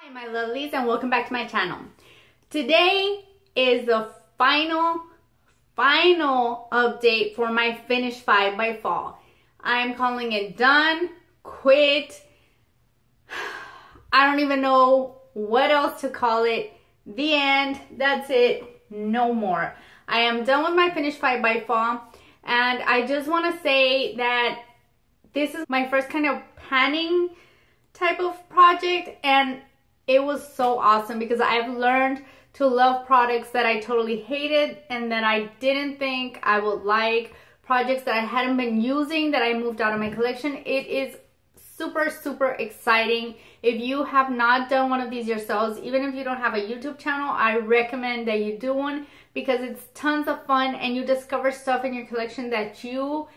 Hi my lovelies, and welcome back to my channel. Today is the final update for my Finish 5 by fall. I'm calling it done, quit. I don't even know what else to call it. The end, that's it, no more. I am done with my Finish 5 by fall, and I just want to say that this is my first kind of panning type of project, and it was so awesome because I've learned to love products that I totally hated and that I didn't think I would like, projects that I hadn't been using that I moved out of my collection. It is super exciting. If you have not done one of these yourselves, even if you don't have a YouTube channel, I recommend that you do one because it's tons of fun and you discover stuff in your collection that you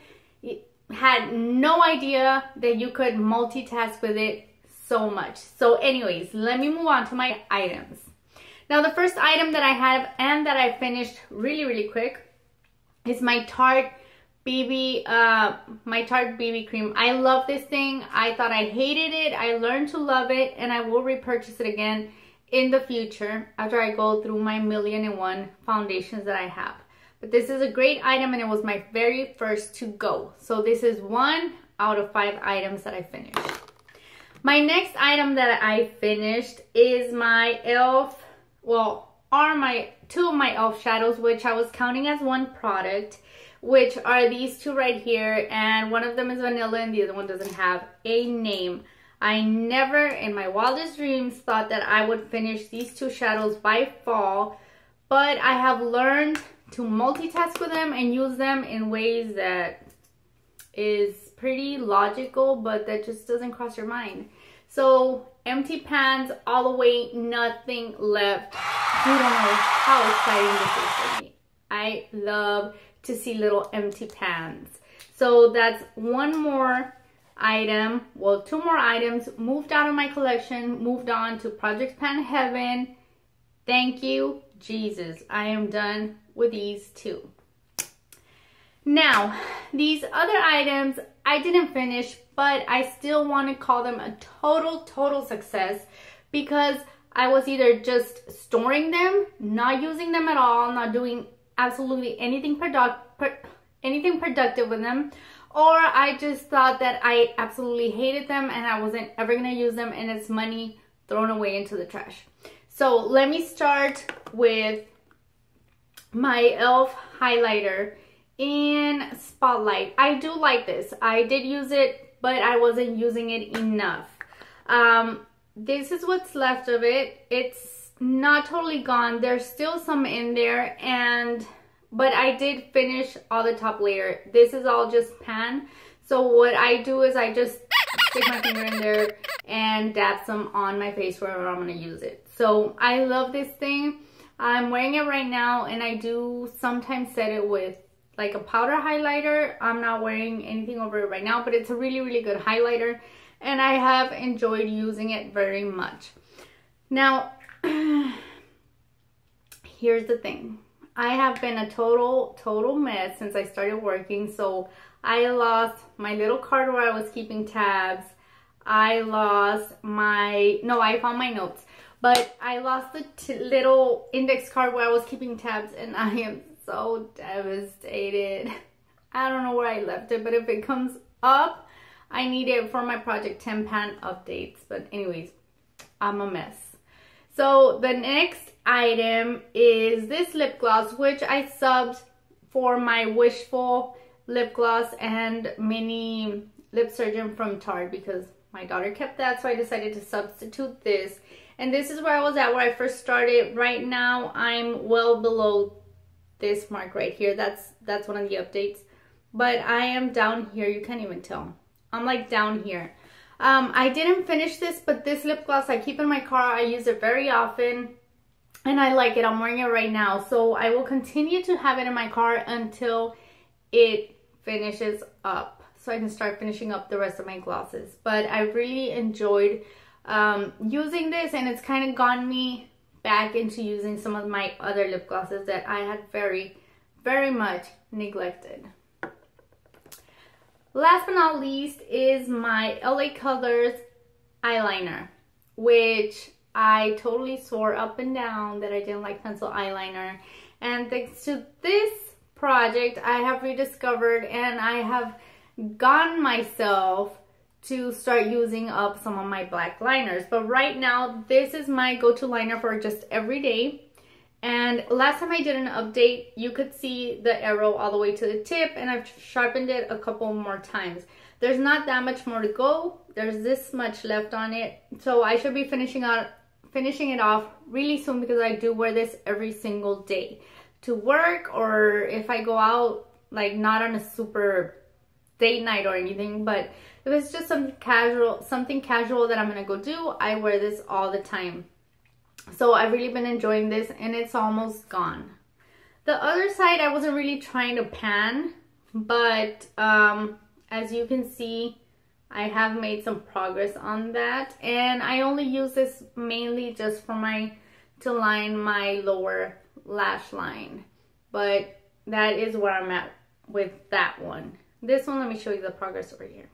had no idea that you could multitask with it so much. So anyways, let me move on to my items. Now the first item that I have and that I finished really quick is my Tarte BB cream. I love this thing. I thought I hated it. I learned to love it, and I will repurchase it again in the future after I go through my 1,000,001 foundations that I have. But this is a great item and it was my very first to go. So this is 1 out of 5 items that I finished. My next item that I finished is my e.l.f. two of my e.l.f. shadows, which I was counting as one product, which are these two right here, and one of them is vanilla and the other one doesn't have a name. I never in my wildest dreams thought that I would finish these two shadows by fall, but I have learned to multitask with them and use them in ways that is pretty logical, but that just doesn't cross your mind. So empty pans all the way, nothing left. You don't know how exciting this is for me. I love to see little empty pans. So that's one more item, well, 2 more items moved out of my collection, moved on to Project Pan Heaven. Thank you, Jesus. I am done with these 2. Now, these other items I didn't finish, but I still want to call them a total success because I was either just storing them, not using them at all, not doing absolutely anything productive with them, or I just thought that I absolutely hated them and I wasn't ever going to use them and it's money thrown away into the trash. So let me start with my e.l.f. highlighter in Spotlight. I do like this. I did use it, but I wasn't using it enough. This is what's left of it. It's not totally gone. There's still some in there, but I did finish all the top layer. This is all just pan. So what I do is I just stick my finger in there and dab some on my face wherever I'm going to use it. So I love this thing. I'm wearing it right now, and I do sometimes set it with like a powder highlighter. I'm not wearing anything over it right now, but it's a really good highlighter and I have enjoyed using it very much. Now, here's the thing. I have been a total mess since I started working. So I lost my little card where I was keeping tabs. I found my notes, but I lost the little index card where I was keeping tabs, and I am so devastated. I don't know where I left it, but if it comes up, I need it for my Project 10 pan updates. But anyways, I'm a mess. So the next item is this lip gloss, which I subbed for my Wishful lip gloss and mini lip surgeon from Tarte because my daughter kept that, so I decided to substitute this. And this is where I was at where I first started. Right now I'm well below this mark right here. That's one of the updates, but I am down here. You can't even tell. I'm like down here. I didn't finish this, but this lip gloss I keep in my car. I use it very often and I like it. I'm wearing it right now, so I will continue to have it in my car until it finishes up so I can start finishing up the rest of my glosses. But I really enjoyed using this, and it's kind of gotten me back into using some of my other lip glosses that I had very much neglected. Last but not least is my LA Colors eyeliner, which I totally swore up and down that I didn't like pencil eyeliner. And thanks to this project, I have rediscovered and I have gotten myself to start using up some of my black liners. But right now, this is my go-to liner for just every day. And last time I did an update, you could see the arrow all the way to the tip, and I've sharpened it a couple more times. There's not that much more to go. There's this much left on it. So I should be finishing it off really soon, because I do wear this every single day to work, or if I go out, like not on a super date night or anything, but if it's just something casual that I'm gonna go do, I wear this all the time. So I've really been enjoying this, and it's almost gone. The other side I wasn't really trying to pan, but as you can see, I have made some progress on that, and I only use this mainly just for to line my lower lash line. But that is where I'm at with that one. This one, let me show you the progress over here.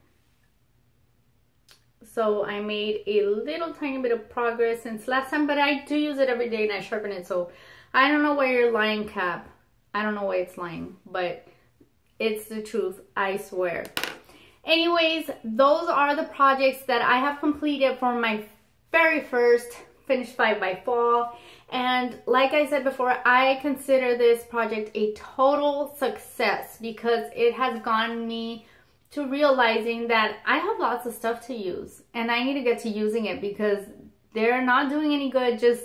So I made a little tiny bit of progress since last time, but I do use it every day and I sharpen it. So I don't know why you're lying, Cap. I don't know why it's lying, but it's the truth, I swear. Anyways, those are the projects that I have completed for my very first Finish 5 by Fall. And like I said before, I consider this project a total success because it has gotten me to realizing that I have lots of stuff to use and I need to get to using it, because they're not doing any good just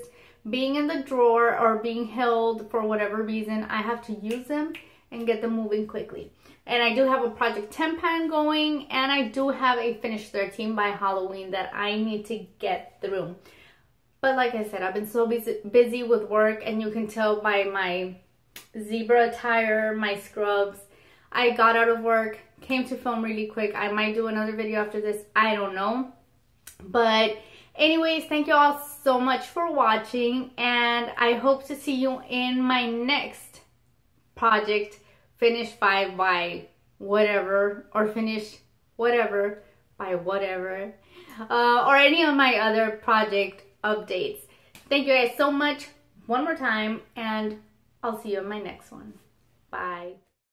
being in the drawer or being held for whatever reason. I have to use them and get them moving quickly. And I do have a Project 10 pan going, and I do have a Finish 13 by Halloween that I need to get through. But like I said, I've been so busy with work, and you can tell by my zebra attire, my scrubs. I got out of work, came to film really quick. I might do another video after this, I don't know. But anyways, thank you all so much for watching, and I hope to see you in my next project, Finish 5 by whatever, or Finish whatever by whatever, or any of my other project updates. Thank you guys so much one more time, and I'll see you in my next one. Bye.